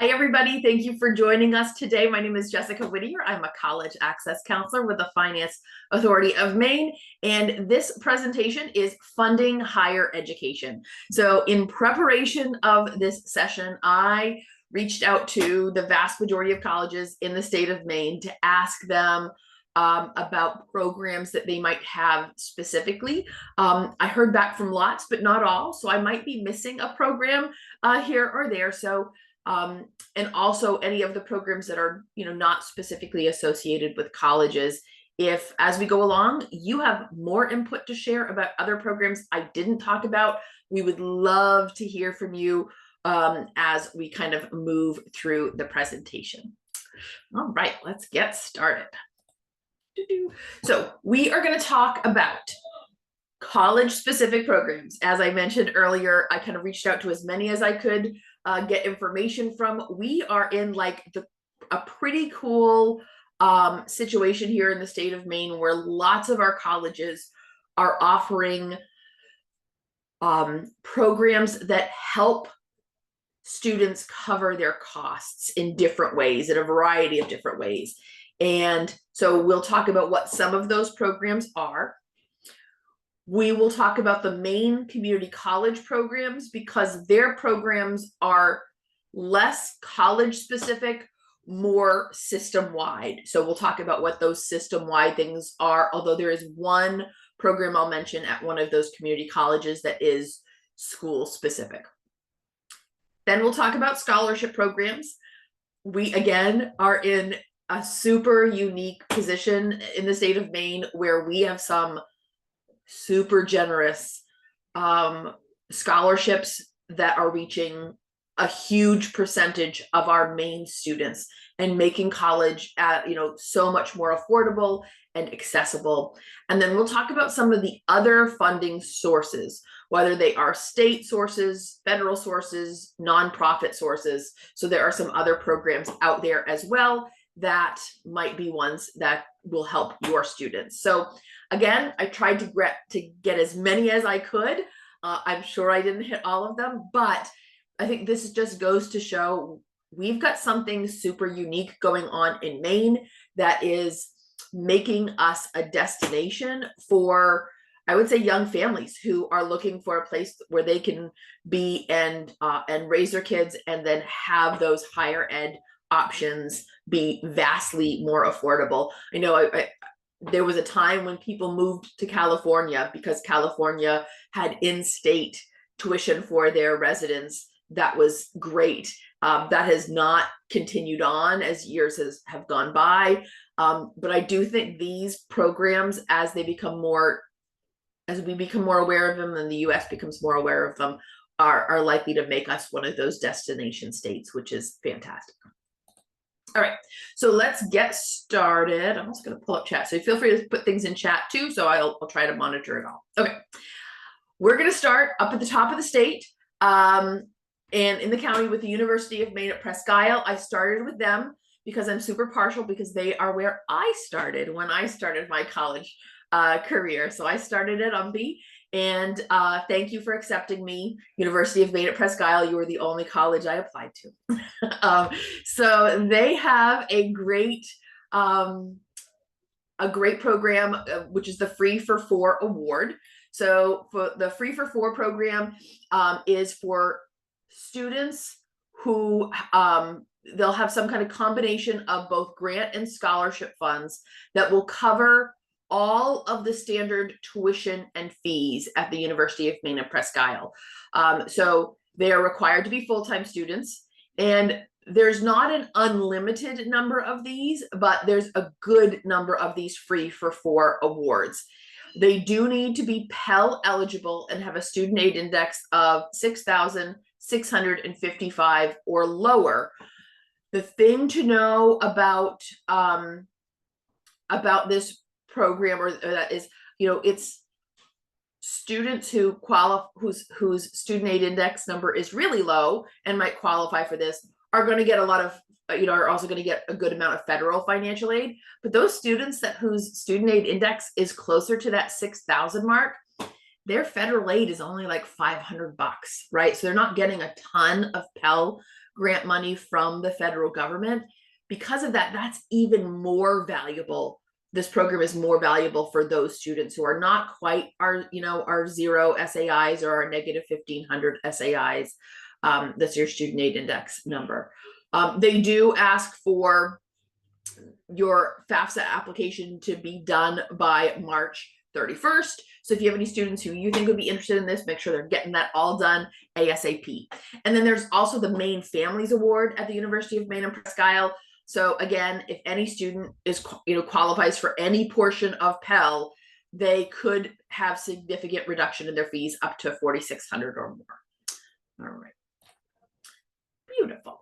Hi, everybody. Thank you for joining us today. My name is Jessica Whittier. I'm a college access counselor with the Finance Authority of Maine, and this presentation is funding higher education. So in preparation of this session, I reached out to the vast majority of colleges in the state of Maine to ask them about programs that they might have specifically. I heard back from lots, but not all, so I might be missing a program here or there. So and also any of the programs that are, not specifically associated with colleges. If, as we go along, you have more input to share about other programs I didn't talk about, we would love to hear from you as we kind of move through the presentation. All right, let's get started. So we are going to talk about college-specific programs. As I mentioned earlier, I kind of reached out to as many as I could get information from. We are in a pretty cool situation here in the state of Maine where lots of our colleges are offering programs that help students cover their costs in different ways, in a variety of different ways. And so we'll talk about what some of those programs are. We will talk about the Maine community college programs because their programs are less college specific, more system-wide. So we'll talk about what those system-wide things are, although there is one program I'll mention at one of those community colleges that is school specific. Then we'll talk about scholarship programs. We, again, are in a super unique position in the state of Maine where we have some super generous scholarships that are reaching a huge percentage of our Maine students and making college so much more affordable and accessible. And then we'll talk about some of the other funding sources, whether they are state sources, federal sources, nonprofit sources. So there are some other programs out there as well that might be ones that will help your students. So again, I tried to get as many as I could. I'm sure I didn't hit all of them, but I think this just goes to show we've got something super unique going on in Maine that is making us a destination for, I would say, young families who are looking for a place where they can be and raise their kids and then have those higher ed options be vastly more affordable. I know there was a time when people moved to California because California had in-state tuition for their residents. That was great. That has not continued on as years have gone by. But I do think these programs, as we become more aware of them and the US becomes more aware of them, are likely to make us one of those destination states, which is fantastic. All right, so let's get started. I'm also going to pull up chat, so feel free to put things in chat too, so I'll try to monitor it all. Okay, we're going to start up at the top of the state and in the county with the University of Maine at Presque Isle. I started with them because I'm super partial because they are where I started when I started my college career. So I started at UMB, and thank you for accepting me. University of Maine at Presque Isle, you were the only college I applied to. So they have a great program, which is the Free for Four Award. So for the Free for Four program is for students who they'll have some kind of combination of both grant and scholarship funds that will cover all of the standard tuition and fees at the University of Maine at Presque Isle. So they are required to be full-time students, and there's not an unlimited number of these, but there's a good number of these Free for Four awards. They do need to be Pell eligible and have a student aid index of 6,655 or lower. The thing to know about this program or that is, it's students who whose student aid index number is really low and might qualify for this are going to get a lot of are also going to get a good amount of federal financial aid. But those students whose student aid index is closer to that 6,000 mark, their federal aid is only like $500, right? So they're not getting a ton of Pell grant money from the federal government. Because of that, that's even more valuable. This program is more valuable for those students who are not quite our, our 0 SAIs or our negative 1,500 SAIs. That's your student aid index number. They do ask for your FAFSA application to be done by March 31st. So if you have any students who you think would be interested in this, make sure they're getting that all done ASAP. And then there's also the Maine Families Award at the University of Maine and Presque Isle. So again, if any student is, qualifies for any portion of Pell, they could have significant reduction in their fees up to $4,600 or more. All right. Beautiful.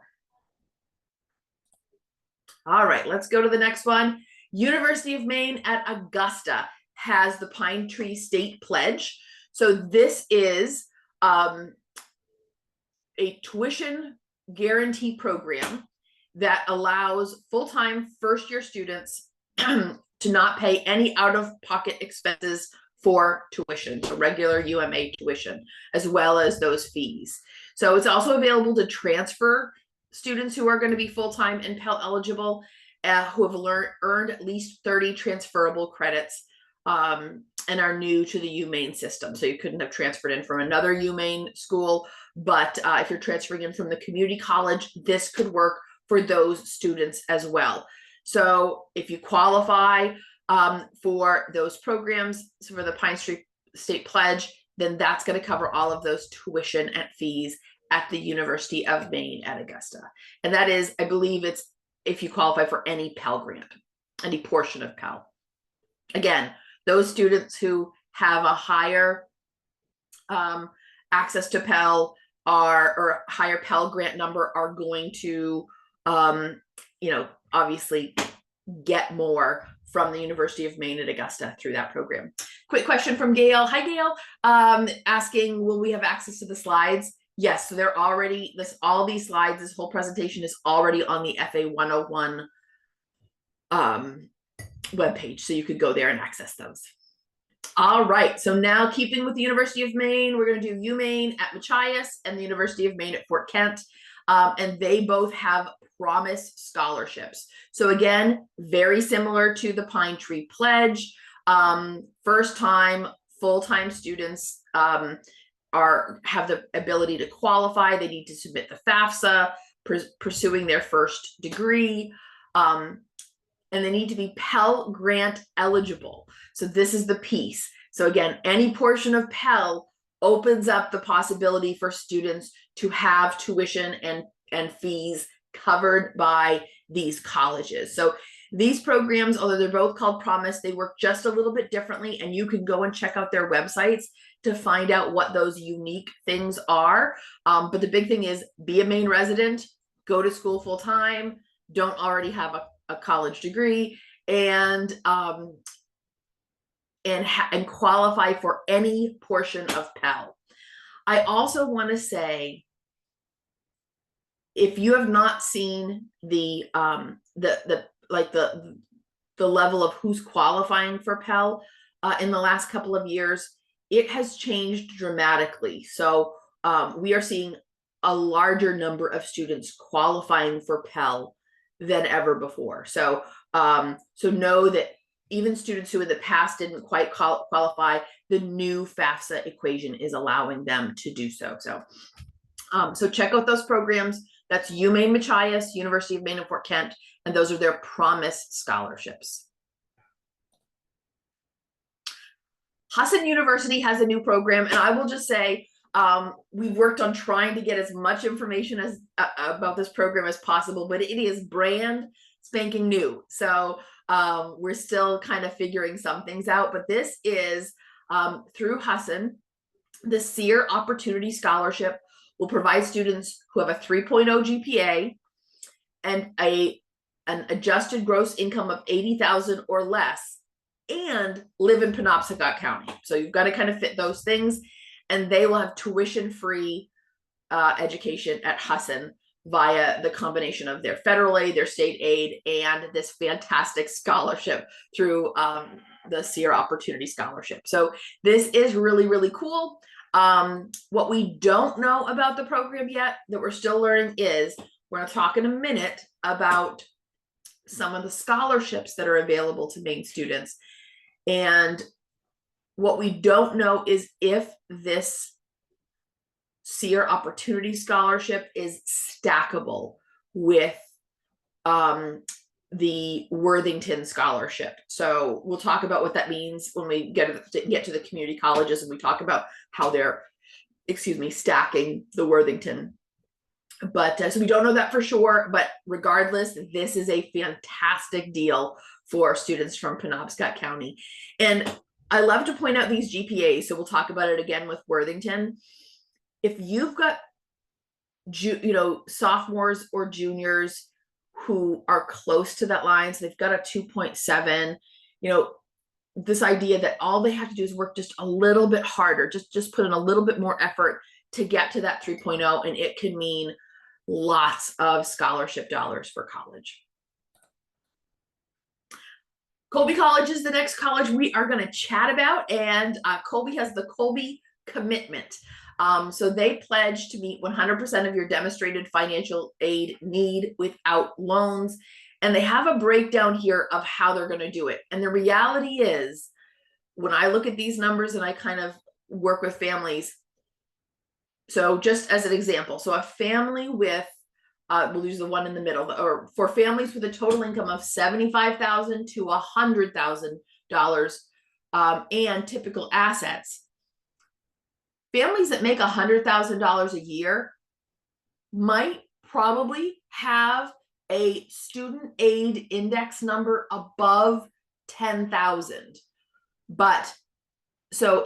All right, let's go to the next one. University of Maine at Augusta has the Pine Tree State Pledge. So this is a tuition guarantee program that allows full-time first-year students to not pay any out-of-pocket expenses for tuition, so regular UMA tuition, as well as those fees. So it's also available to transfer students who are going to be full-time and Pell eligible, who have earned at least 30 transferable credits and are new to the UMaine system. So you couldn't have transferred in from another UMaine school, but if you're transferring in from the community college, this could work for those students as well. So if you qualify for those programs, so for the Pine Tree State Pledge, then that's going to cover all of those tuition and fees at the University of Maine at Augusta. And that is, I believe it's if you qualify for any Pell grant, any portion of Pell. Again, those students who have a higher access to Pell or higher Pell grant number are going to, obviously get more from the University of Maine at Augusta through that program. Quick question from Gail. Hi, Gail. Asking, will we have access to the slides? Yes, so they're already, all these slides, this whole presentation is already on the FA 101 webpage, so you could go there and access those. All right, so now keeping with the University of Maine, we're going to do UMaine at Machias and the University of Maine at Fort Kent, and they both have Promise scholarships. So again, very similar to the Pine Tree Pledge. First time, full-time students have the ability to qualify. They need to submit the FAFSA, pursuing their first degree, and they need to be Pell Grant eligible. So this is the piece. So again, any portion of Pell opens up the possibility for students to have tuition and fees covered by these colleges. So these programs, although they're both called Promise, they work just a little bit differently, and you can go and check out their websites to find out what those unique things are. But the big thing is be a Maine resident, go to school full time, don't already have a college degree, and qualify for any portion of Pell. I also want to say, if you have not seen the level of who's qualifying for Pell in the last couple of years, it has changed dramatically. So we are seeing a larger number of students qualifying for Pell than ever before. So know that even students who in the past didn't quite qualify, the new FAFSA equation is allowing them to do so. So check out those programs. That's UMaine Machias, University of Maine and Fort Kent, and those are their Promise scholarships. Husson University has a new program, and I will just say we've worked on trying to get as much information as about this program as possible, but it is brand spanking new. So we're still kind of figuring some things out, but this is through Husson. The SEER Opportunity Scholarship will provide students who have a 3.0 GPA and an adjusted gross income of $80,000 or less and live in Penobscot County. So you've got to kind of fit those things, and they will have tuition-free education at Husson via the combination of their federal aid, their state aid, and this fantastic scholarship through the SEER Opportunity Scholarship. So this is really, really cool. What we don't know about the program yet that we're still learning is we're going to talk in a minute about some of the scholarships that are available to Maine students. And what we don't know is if this SEER Opportunity Scholarship is stackable with the Worthington Scholarship. So we'll talk about what that means when we get to the community colleges and we talk about how they're, stacking the Worthington. But so we don't know that for sure, but regardless, this is a fantastic deal for students from Penobscot County. And I love to point out these GPAs, so we'll talk about it again with Worthington. If you've got, sophomores or juniors who are close to that line, so they've got a 2.7, this idea that all they have to do is work just a little bit harder, just put in a little bit more effort to get to that 3.0, and it can mean lots of scholarship dollars for college. Colby College is the next college we are going to chat about, and Colby has the Colby Commitment. So they pledge to meet 100% of your demonstrated financial aid need without loans. And they have a breakdown here of how they're going to do it. And the reality is, when I look at these numbers and I kind of work with families, so just as an example, so a family with, we'll use the one in the middle, or for families with a total income of $75,000 to $100,000 and typical assets, families that make $100,000 a year might probably have a student aid index number above 10,000. But so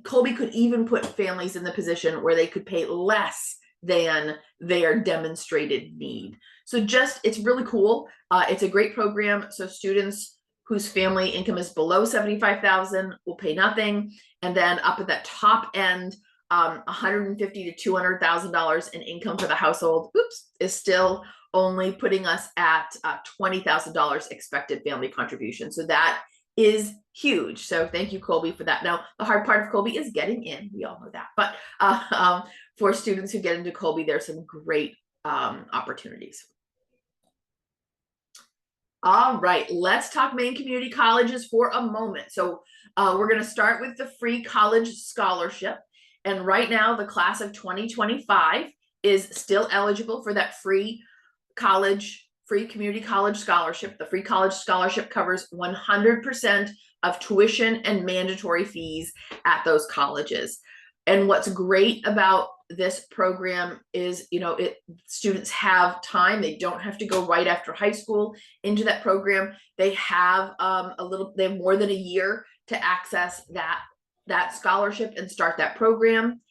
Colby could even put families in the position where they could pay less than their demonstrated need. So it's really cool. It's a great program. So students whose family income is below 75,000 will pay nothing. And then up at that top end, $150,000 to $200,000 in income for the household, is still only putting us at $20,000 expected family contribution. So that is huge. So thank you, Colby, for that. Now, the hard part of Colby is getting in. We all know that. But for students who get into Colby, there's some great opportunities. All right, let's talk Maine community colleges for a moment. So we're going to start with the free college scholarship. And right now, the class of 2025 is still eligible for that free community college scholarship. The free college scholarship covers 100% of tuition and mandatory fees at those colleges. And what's great about this program is, students have time. They don't have to go right after high school into that program. They have they have more than a year to access that scholarship and start that program.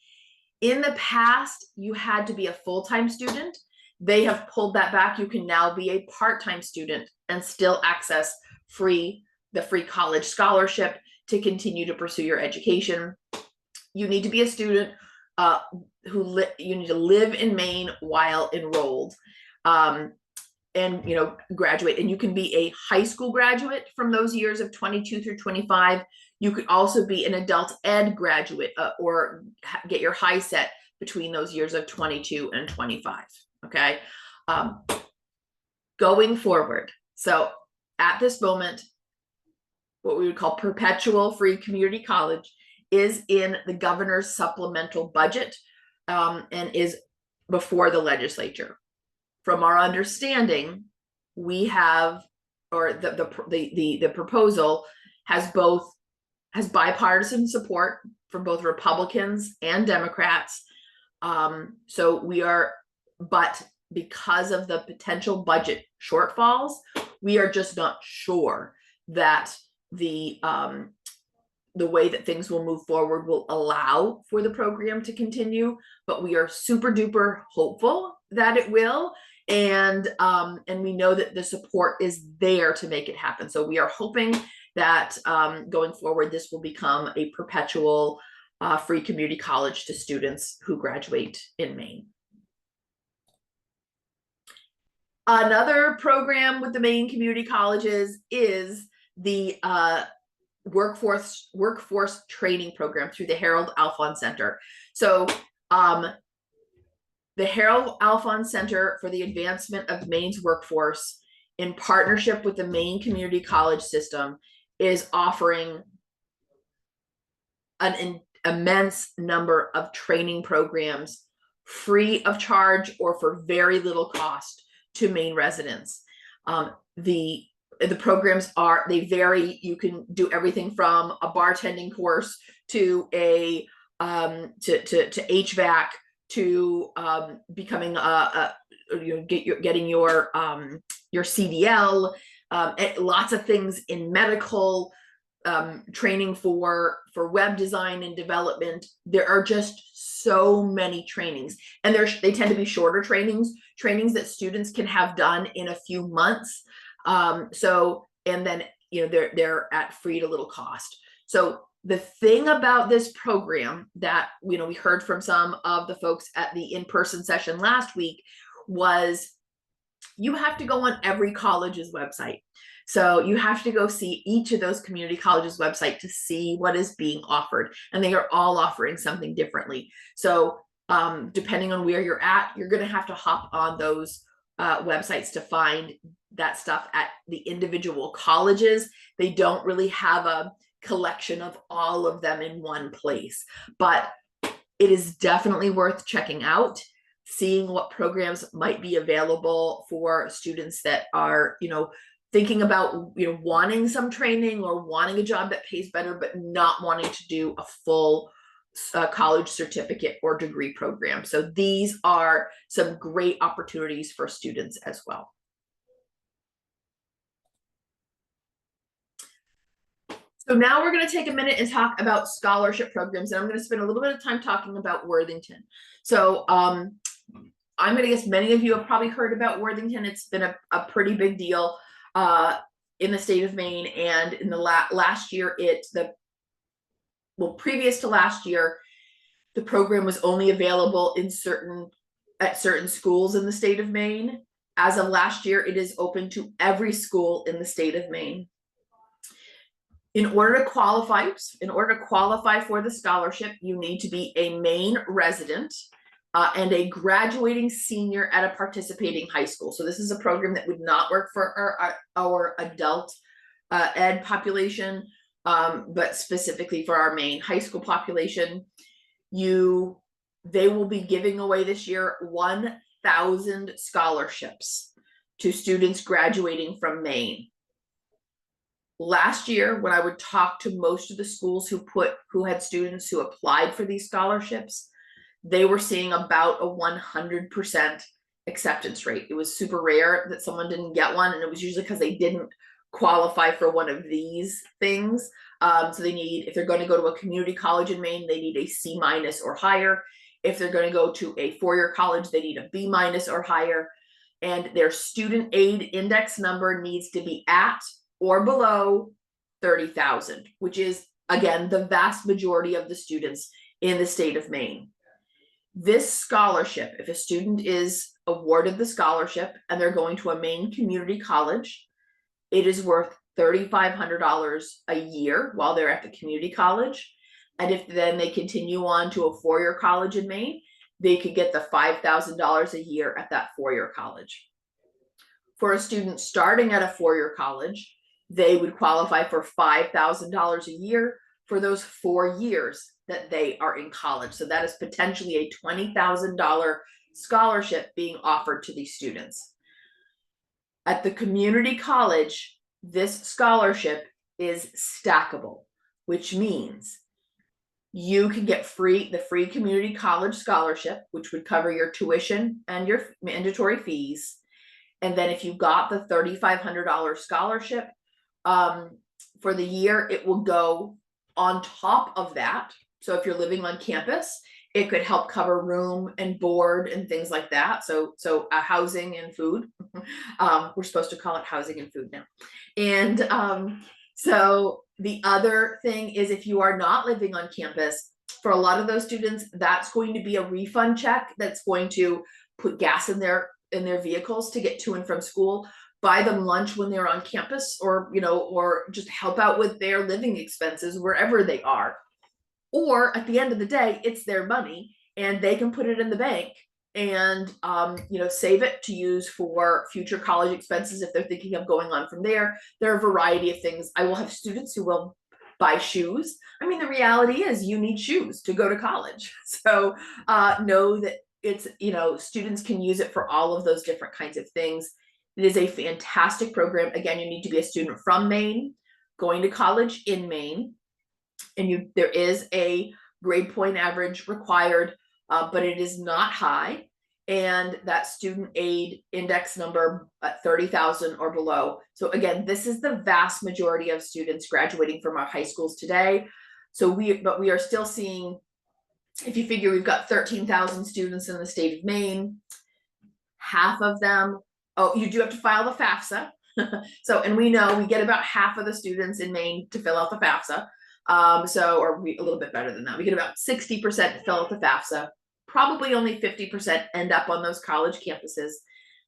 In the past, you had to be a full-time student. They have pulled that back. You can now be a part-time student and still access the free college scholarship to continue to pursue your education. You need to be a student you need to live in Maine while enrolled and graduate. And you can be a high school graduate from those years of 22 through 25. You could also be an adult ed graduate or get your high set between those years of 22 and 25. Okay. Going forward. So at this moment, what we would call perpetual free community college is in the governor's supplemental budget and is before the legislature. From our understanding, we have, or the proposal has bipartisan support from both Republicans and Democrats. But because of the potential budget shortfalls, we are just not sure that the way that things will move forward will allow for the program to continue, but we are super duper hopeful that it will. And we know that the support is there to make it happen. So we are hoping that going forward, this will become a perpetual free community college to students who graduate in Maine. Another program with the Maine community colleges is the workforce training program through the Harold Alphon Center. So the Harold Alphon Center for the Advancement of Maine's Workforce, in partnership with the Maine Community College System, is offering an immense number of training programs free of charge or for very little cost to Maine residents. The programs they vary. You can do everything from a bartending course to a to HVAC to becoming getting your CDL, lots of things in medical, training for web design and development. There are just so many trainings, and they tend to be shorter trainings that students can have done in a few months. And then they're at free to little cost. So the thing about this program that we heard from some of the folks at the in-person session last week was you have to go on every college's website. So you have to go see each of those community colleges' website to see what is being offered. And they are all offering something differently. So depending on where you're at, you're going to have to hop on those websites to find that stuff at the individual colleges. They don't really have a collection of all of them in one place, but it is definitely worth checking out, seeing what programs might be available for students that are, thinking about, wanting some training or wanting a job that pays better, but not wanting to do a full college certificate or degree program. So these are some great opportunities for students as well. So now we're going to take a minute and talk about scholarship programs, and I'm going to spend a little bit of time talking about Worthington. So I'm going to guess many of you have probably heard about Worthington. It's been a pretty big deal in the state of Maine, and in the last year, previous to last year, the program was only available at certain schools in the state of Maine. As of last year, it is open to every school in the state of Maine. In order to qualify for the scholarship, you need to be a Maine resident and a graduating senior at a participating high school. So this is a program that would not work for our adult ed population, but specifically for our Maine high school population. They will be giving away this year 1,000 scholarships to students graduating from Maine. Last year, when I would talk to most of the schools who had students who applied for these scholarships, they were seeing about a 100% acceptance rate. It was super rare that someone didn't get one, and it was usually because they didn't qualify for one of these things. So if they're going to go to a community college in Maine, they need a C- or higher. If they're going to go to a four-year college, they need a B- or higher. And their student aid index number needs to be at or below 30,000, which is, again, the vast majority of the students in the state of Maine. This scholarship, if a student is awarded the scholarship and they're going to a Maine community college, it is worth $3,500 a year while they're at the community college. And if then they continue on to a four-year college in Maine, they could get the $5,000 a year at that four-year college. For a student starting at a four-year college, they would qualify for $5,000 a year for those 4 years that they are in college. So that is potentially a $20,000 scholarship being offered to these students. At the community college, this scholarship is stackable, which means you can get the free community college scholarship, which would cover your tuition and your mandatory fees. And then if you got the $3,500 scholarship for the year, it will go on top of that. So if you're living on campus, it could help cover room and board and things like that. So housing and food. We're supposed to call it housing and food now. And so the other thing is, if you are not living on campus, for a lot of those students, that's going to be a refund check that's going to put gas in their vehicles to get to and from school. buy them lunch when they're on campus, or, you know, or just help out with their living expenses wherever they are. Or at the end of the day, it's their money and they can put it in the bank and, you know, save it to use for future college expenses if they're thinking of going on from there. There are a variety of things. I will have students who will buy shoes. I mean, the reality is you need shoes to go to college. So know that it's, you know, students can use it for all of those different kinds of things. It is a fantastic program. Again, you need to be a student from Maine, going to college in Maine, and there is a grade point average required, but it is not high. And that student aid index number at 30,000 or below. So again, this is the vast majority of students graduating from our high schools today. So we are still seeing, if you figure we've got 13,000 students in the state of Maine, half of them, oh, you do have to file the FAFSA. So, and we know we get about half of the students in Maine to fill out the FAFSA. Or a little bit better than that. We get about 60% to fill out the FAFSA. Probably only 50% end up on those college campuses.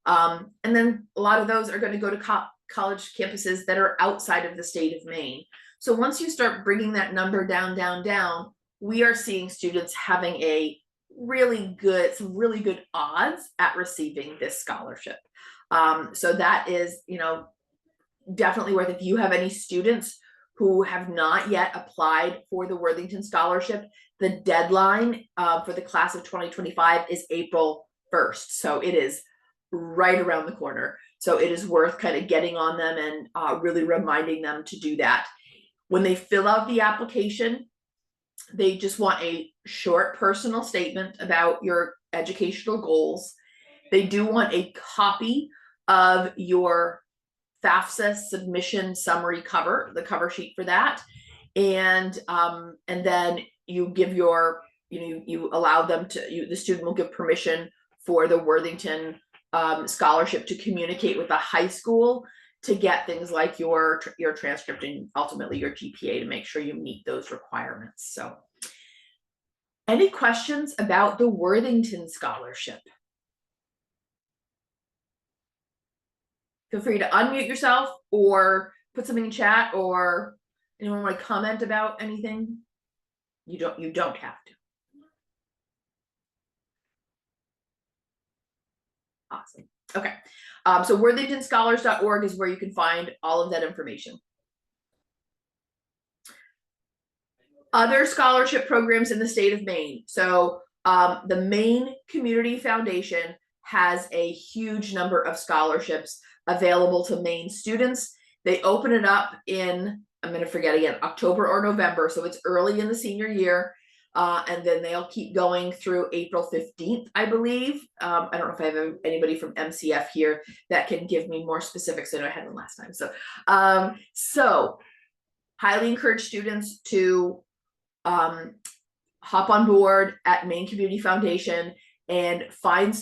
And then a lot of those are going to go to college campuses that are outside of the state of Maine. So once you start bringing that number down, we are seeing students having some really good odds at receiving this scholarship. So that is, you know, definitely worth it. If you have any students who have not yet applied for the Worthington Scholarship, the deadline for the class of 2025 is April 1st. So it is right around the corner. So it is worth kind of getting on them and really reminding them to do that. When they fill out the application, they just want a short personal statement about your educational goals. They do want a copy of your FAFSA submission summary cover, the cover sheet for that. And then you give your, you allow them to, the student will give permission for the Worthington scholarship to communicate with the high school to get things like your transcript and ultimately your GPA to make sure you meet those requirements. So any questions about the Worthington scholarship? Feel free to unmute yourself or put something in chat, or anyone want to comment about anything? You don't have to. Awesome. Okay. So worthingtonscholars.org is where you can find all of that information. Other scholarship programs in the state of Maine. So the Maine Community Foundation has a huge number of scholarships available to Maine students. They open it up in, I'm going to forget again, October or November. So it's early in the senior year. And then they'll keep going through April 15th, I believe. I don't know if I have anybody from MCF here that can give me more specifics. I know I had them last time. So highly encourage students to hop on board at Maine Community Foundation and find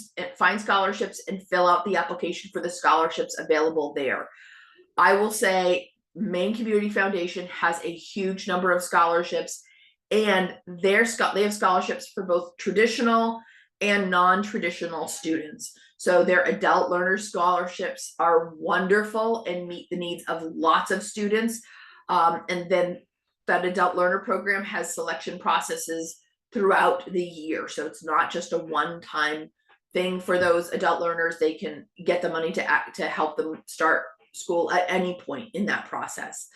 scholarships and fill out the application for the scholarships available there. I will say Maine Community Foundation has a huge number of scholarships, and they have scholarships for both traditional and non-traditional students. So their adult learner scholarships are wonderful and meet the needs of lots of students. And then that adult learner program has selection processes throughout the year. So it's not just a one-time thing for those adult learners. They can get the money to help them start school at any point in that process.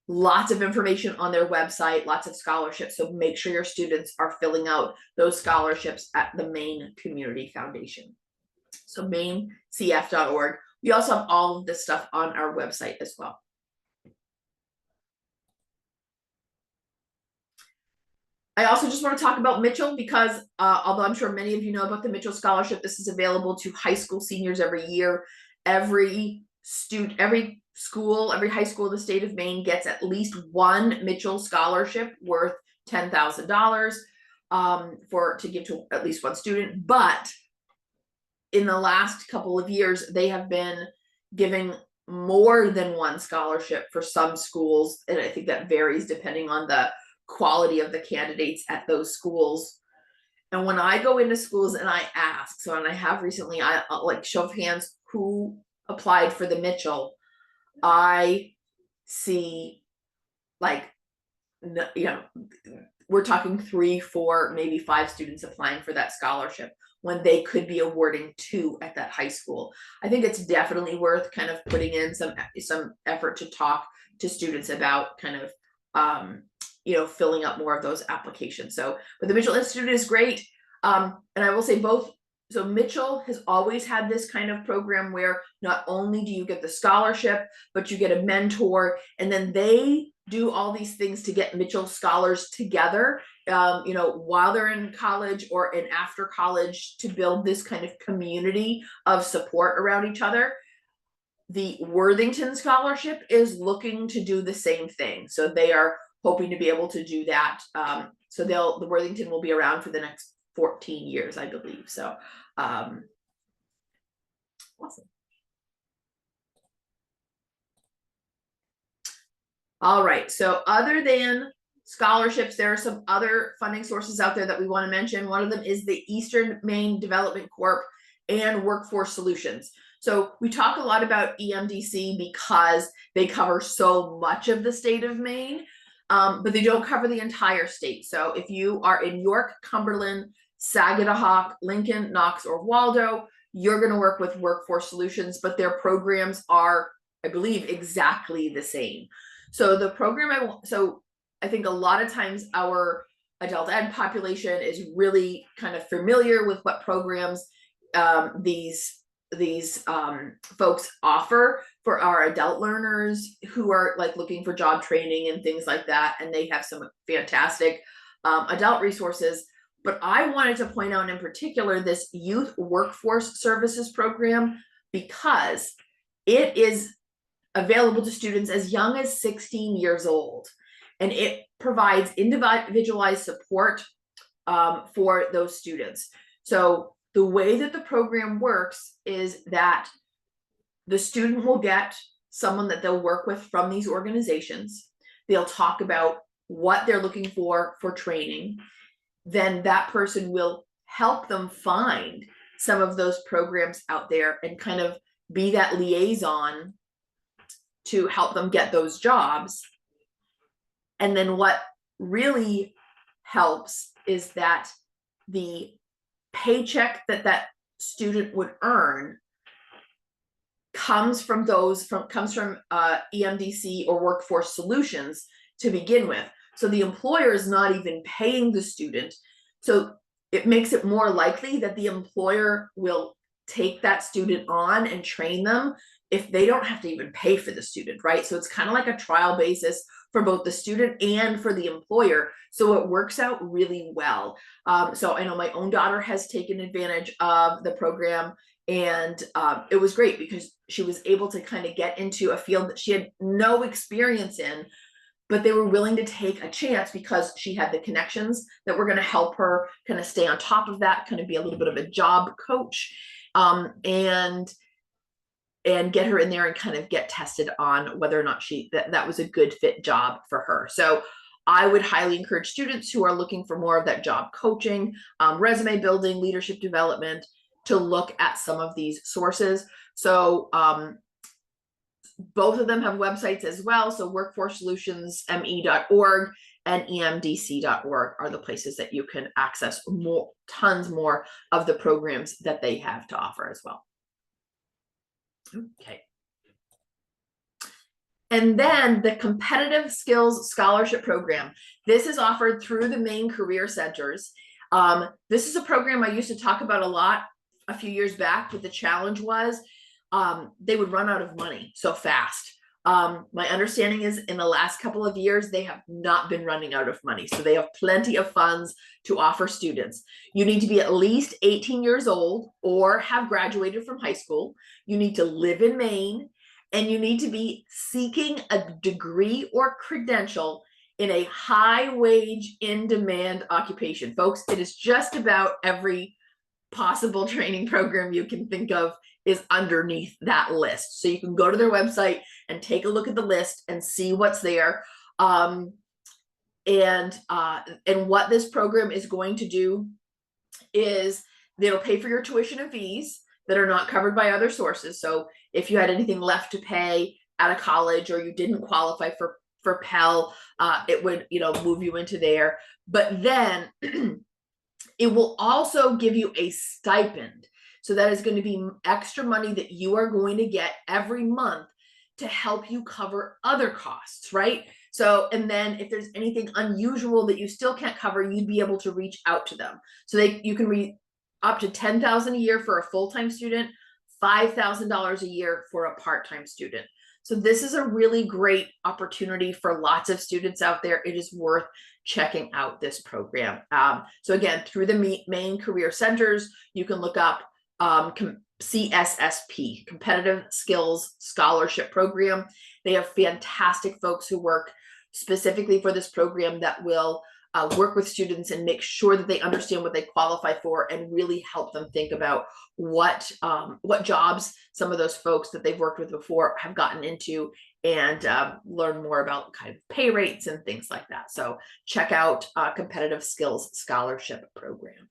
Lots of information on their website, lots of scholarships. So make sure your students are filling out those scholarships at the Maine Community Foundation. So mainecf.org. We also have all of this stuff on our website as well. I also just want to talk about Mitchell because although I'm sure many of you know about the Mitchell Scholarship, this is available to high school seniors every year. Every school, every high school in the state of Maine gets at least one Mitchell Scholarship worth $10,000 to give to at least one student. But in the last couple of years, they have been giving more than one scholarship for some schools, and I think that varies depending on the quality of the candidates at those schools. And when I go into schools and I ask, so and I have recently, I like show of hands, who applied for the Mitchell, I see like, we're talking 3, 4, maybe 5 students applying for that scholarship when they could be awarding 2 at that high school. I think it's definitely worth kind of putting in some effort to talk to students about kind of filling out more of those applications. So, but the Mitchell Institute is great. And I will say so Mitchell has always had this kind of program where not only do you get the scholarship, but you get a mentor, and then they do all these things to get Mitchell scholars together, while they're in college or in after college, to build this kind of community of support around each other. The Worthington Scholarship is looking to do the same thing. So they are hoping to be able to do that. So the Worthington will be around for the next 14 years, I believe. So awesome. All right, so other than scholarships, there are some other funding sources out there that we want to mention. One of them is the Eastern Maine Development Corp and Workforce Solutions. So we talk a lot about EMDC because they cover so much of the state of Maine, but they don't cover the entire state. So if you are in York, Cumberland, Saginaw, Lincoln, Knox, or Waldo, you're going to work with Workforce Solutions, but their programs are, I believe, exactly the same. So the program I think a lot of times our adult ed population is really kind of familiar with what programs these folks offer for our adult learners who are like looking for job training and things like that, and they have some fantastic adult resources. But I wanted to point out in particular this Youth Workforce Services program because it is available to students as young as 16 years old. And it provides individualized support for those students. So the way that the program works is that the student will get someone that they'll work with from these organizations. They'll talk about what they're looking for training. Then that person will help them find some of those programs out there and kind of be that liaison to help them get those jobs. And then what really helps is that the paycheck that student would earn comes from EMDC or Workforce Solutions to begin with. So the employer is not even paying the student. So it makes it more likely that the employer will take that student on and train them if they don't have to even pay for the student, right? So it's kind of like a trial basis for both the student and for the employer. So it works out really well. So I know my own daughter has taken advantage of the program, and it was great because she was able to kind of get into a field that she had no experience in, but they were willing to take a chance because she had the connections that were going to help her kind of stay on top of that, kind of be a little bit of a job coach, and get her in there and kind of get tested on whether or not that was a good fit job for her. So I would highly encourage students who are looking for more of that job coaching, resume building, leadership development, to look at some of these sources. So both of them have websites as well. So workforcesolutionsme.org and emdc.org are the places that you can access tons more of the programs that they have to offer as well. Okay. And then the Competitive Skills Scholarship Program. This is offered through the Maine Career Centers. This is a program I used to talk about a lot a few years back, but the challenge was they would run out of money so fast. My understanding is in the last couple of years, they have not been running out of money. So they have plenty of funds to offer students. You need to be at least 18 years old or have graduated from high school. You need to live in Maine, and you need to be seeking a degree or credential in a high wage, in demand occupation. Folks, it is just about every possible training program you can think of is underneath that list. So you can go to their website and take a look at the list and see what's there. And what this program is going to do is it'll pay for your tuition and fees. that are not covered by other sources. So if you had anything left to pay at a college or you didn't qualify for Pell, it would, move you into there. But then it will also give you a stipend. So that is going to be extra money that you are going to get every month to help you cover other costs, right? So, and then if there's anything unusual that you still can't cover, you'd be able to reach out to them. So you can read up to $10,000 a year for a full-time student, $5,000 a year for a part-time student. So this is a really great opportunity for lots of students out there. It is worth checking out this program. So again, through the main career centers, you can look up CSSP, Competitive Skills Scholarship Program. They have fantastic folks who work specifically for this program that will work with students and make sure that they understand what they qualify for and really help them think about what jobs some of those folks that they've worked with before have gotten into, and learn more about kind of pay rates and things like that. So check out Competitive Skills Scholarship Program.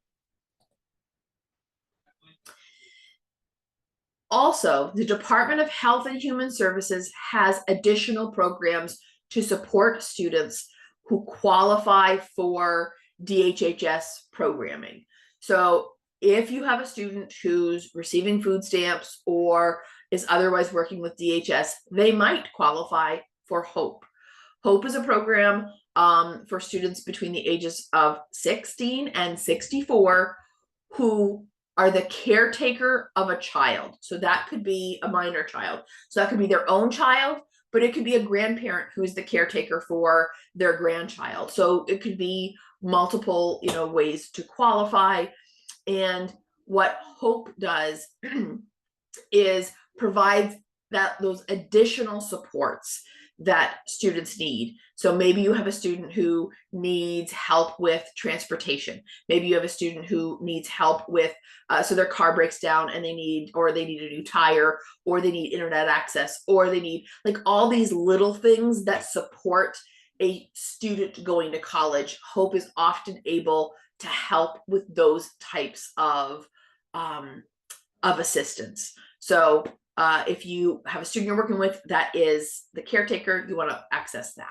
Also, the Department of Health and Human Services has additional programs to support students who qualify for DHHS programming. So if you have a student who's receiving food stamps or is otherwise working with DHS, they might qualify for HOPE. HOPE is a program for students between the ages of 16 and 64 who are the caretaker of a child. So that could be a minor child. So that could be their own child, but it could be a grandparent who is the caretaker for their grandchild. So it could be multiple, ways to qualify. And what HOPE does is provides those additional supports that students need. So maybe you have a student who needs help with transportation. Maybe you have a student who needs help with, so their car breaks down and they need a new tire, or they need internet access, or they need like all these little things that support a student going to college. HOPE is often able to help with those types of assistance. So if you have a student you're working with that is the caretaker, you want to access that.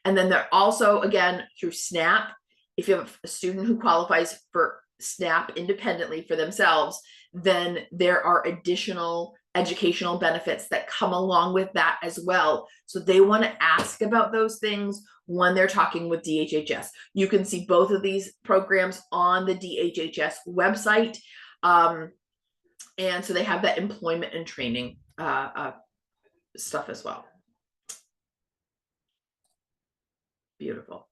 And then they're also, again, through SNAP, if you have a student who qualifies for SNAP independently for themselves, then there are additional educational benefits that come along with that as well. So they want to ask about those things when they're talking with DHHS. You can see both of these programs on the DHHS website. And so they have that employment and training stuff as well. Beautiful.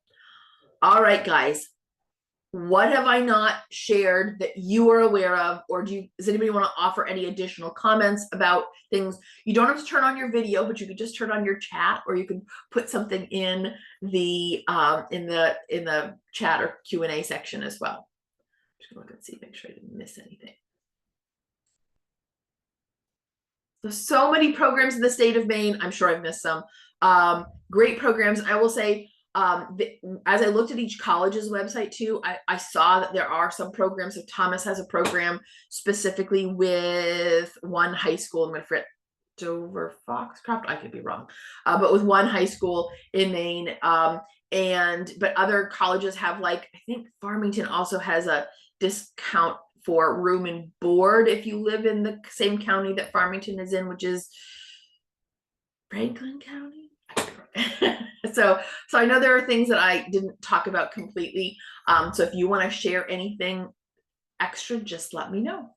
All right, guys. What have I not shared that you are aware of, or does anybody want to offer any additional comments about things? You don't have to turn on your video, but you could just turn on your chat, or you can put something in the chat or Q&A section as well. I'm just gonna look and see, make sure I didn't miss anything. So many programs in the state of Maine. I'm sure I've missed some. Great programs. I will say, as I looked at each college's website too, I saw that there are some programs. So Thomas has a program specifically with one high school. I'm going to forget, Dover Foxcroft. I could be wrong, but with one high school in Maine. But other colleges have, like, I think Farmington also has a discount for room and board if you live in the same county that Farmington is in, which is Franklin County. So I know there are things that I didn't talk about completely. So if you want to share anything extra, just let me know.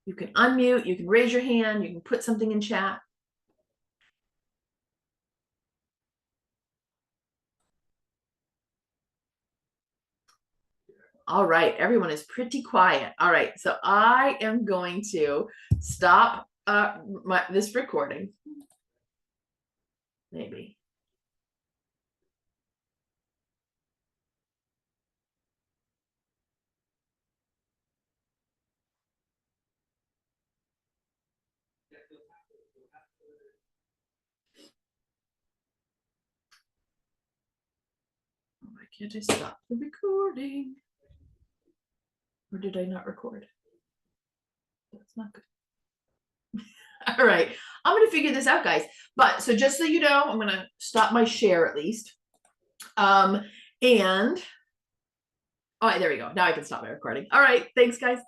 You can unmute, you can raise your hand, you can put something in chat. All right, everyone is pretty quiet. All right, so I am going to stop this recording. Maybe. Oh, I can't I stop the recording? Or did I not record? That's not good. All right, I'm gonna figure this out, guys. But so just so you know, I'm gonna stop my share at least. And all right, there we go. Now I can stop my recording. All right, thanks, guys.